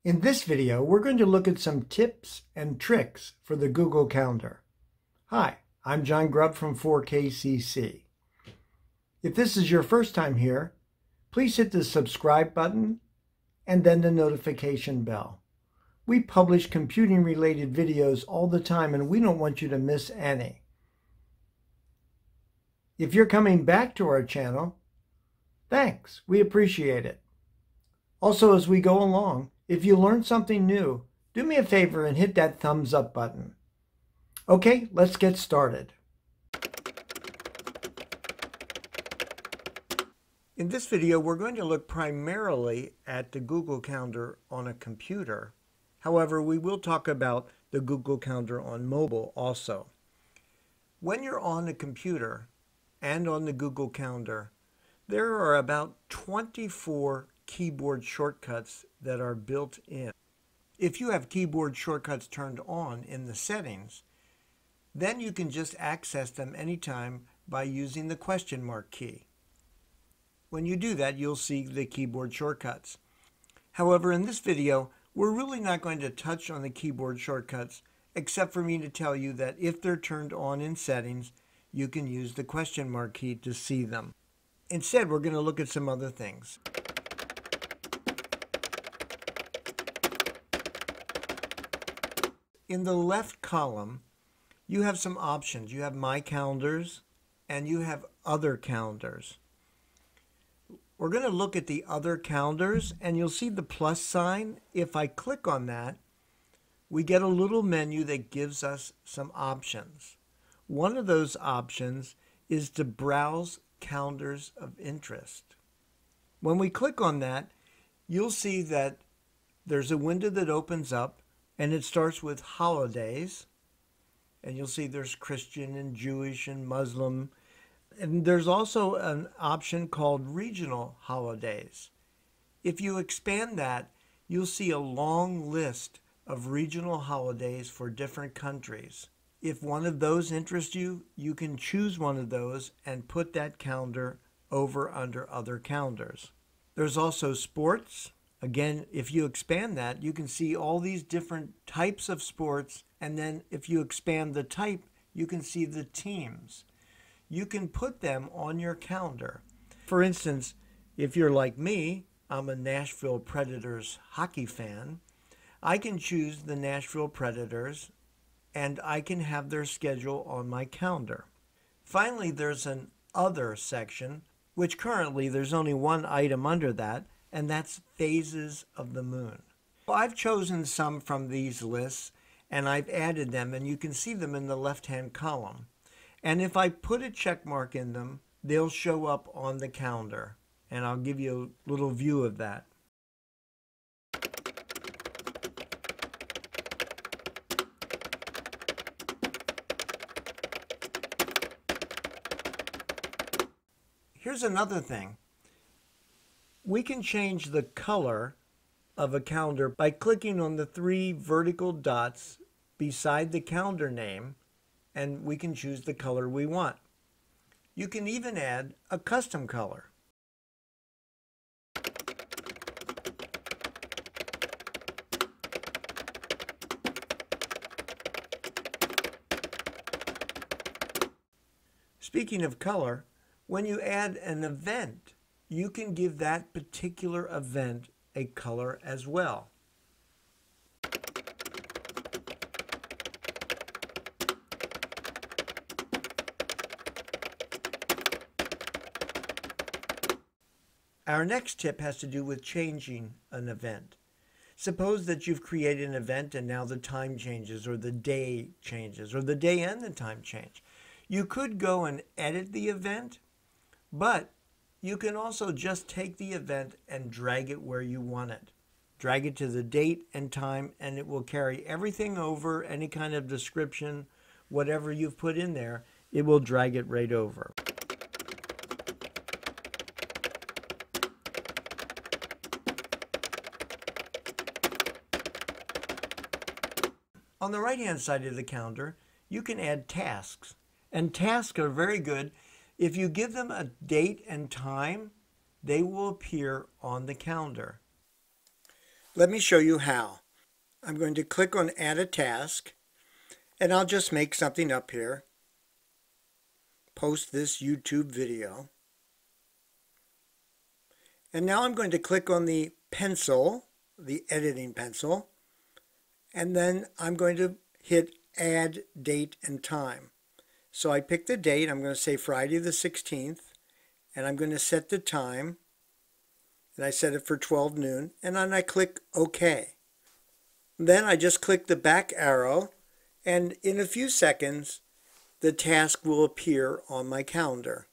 In this video, we're going to look at some tips and tricks for the Google Calendar. Hi, I'm John Grubb from 4KCC. If this is your first time here, please hit the subscribe button and then the notification bell. We publish computing-related videos all the time and we don't want you to miss any. If you're coming back to our channel, thanks, we appreciate it. Also, as we go along, if you learn something new, do me a favor and hit that thumbs up button. Okay, let's get started. In this video, we're going to look primarily at the Google Calendar on a computer. However, we will talk about the Google Calendar on mobile also. When you're on a computer and on the Google Calendar, there are about 24 keyboard shortcuts that are built in. If you have keyboard shortcuts turned on in the settings, then you can just access them anytime by using the question mark key. When you do that, you'll see the keyboard shortcuts. However, in this video, we're really not going to touch on the keyboard shortcuts, except for me to tell you that if they're turned on in settings, you can use the question mark key to see them. Instead, we're going to look at some other things. In the left column, you have some options. You have My Calendars and you have Other Calendars. We're going to look at the Other Calendars and you'll see the plus sign. If I click on that, we get a little menu that gives us some options. One of those options is to browse calendars of interest. When we click on that, you'll see that there's a window that opens up and it starts with holidays. And you'll see there's Christian and Jewish and Muslim. And there's also an option called regional holidays. If you expand that, you'll see a long list of regional holidays for different countries. If one of those interests you, you can choose one of those and put that calendar over under Other Calendars. There's also sports. Again, if you expand that, you can see all these different types of sports, and then if you expand the type, you can see the teams. You can put them on your calendar. For instance, if you're like me, I'm a Nashville Predators hockey fan, I can choose the Nashville Predators and I can have their schedule on my calendar. Finally, there's an Other section, which currently there's only one item under that, and that's phases of the moon. Well, I've chosen some from these lists and I've added them, and you can see them in the left-hand column. And if I put a check mark in them, they'll show up on the calendar, and I'll give you a little view of that. Here's another thing. We can change the color of a calendar by clicking on the three vertical dots beside the calendar name, and we can choose the color we want. You can even add a custom color. Speaking of color, when you add an event, you can give that particular event a color as well. Our next tip has to do with changing an event. Suppose that you've created an event and now the time changes, or the day changes, or the day and the time change. You could go and edit the event, but you can also just take the event and drag it where you want it. Drag it to the date and time, and it will carry everything over, any kind of description, whatever you've put in there, it will drag it right over. On the right-hand side of the calendar, you can add tasks. And tasks are very good. If you give them a date and time, they will appear on the calendar. Let me show you how. I'm going to click on Add a Task, and I'll just make something up here. Post this YouTube video. And now I'm going to click on the pencil, the editing pencil, and then I'm going to hit Add Date and Time. So I pick the date. I'm going to say Friday the 16th, and I'm going to set the time, and I set it for 12 noon, and then I click OK. Then I just click the back arrow, and in a few seconds, the task will appear on my calendar.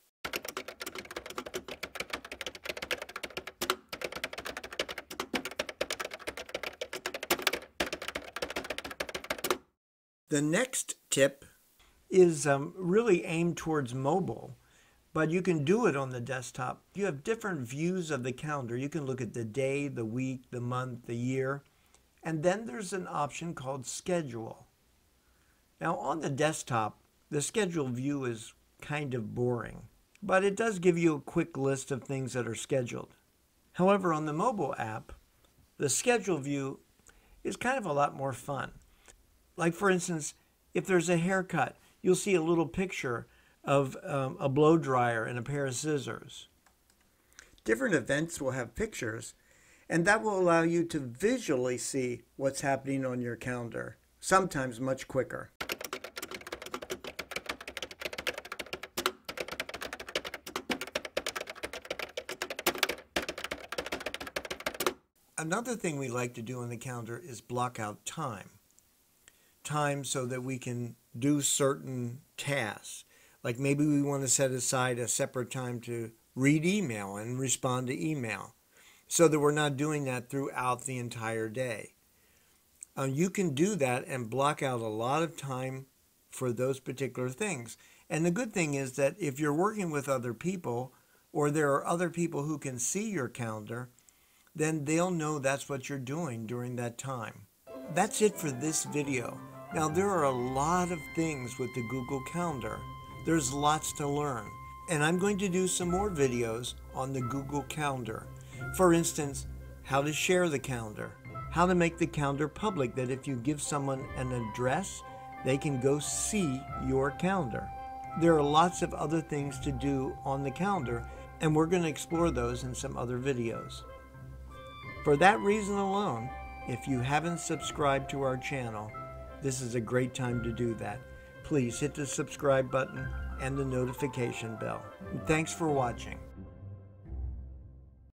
The next tip is really aimed towards mobile, but you can do it on the desktop. You have different views of the calendar. You can look at the day, the week, the month, the year, and then there's an option called Schedule. Now on the desktop, the schedule view is kind of boring, but it does give you a quick list of things that are scheduled. However, on the mobile app, the schedule view is kind of a lot more fun. Like for instance, if there's a haircut, you'll see a little picture of a blow dryer and a pair of scissors. Different events will have pictures, and that will allow you to visually see what's happening on your calendar, sometimes much quicker. Another thing we like to do on the calendar is block out time. Time so that we can do certain tasks. Like maybe we want to set aside a separate time to read email and respond to email, so that we're not doing that throughout the entire day. You can do that and block out a lot of time for those particular things. And the good thing is that if you're working with other people, or there are other people who can see your calendar, then they'll know that's what you're doing during that time. That's it for this video. Now there are a lot of things with the Google Calendar. There's lots to learn. And I'm going to do some more videos on the Google Calendar. For instance, how to share the calendar, how to make the calendar public, that if you give someone an address, they can go see your calendar. There are lots of other things to do on the calendar, and we're going to explore those in some other videos. For that reason alone, if you haven't subscribed to our channel, this is a great time to do that. Please hit the subscribe button and the notification bell. And thanks for watching.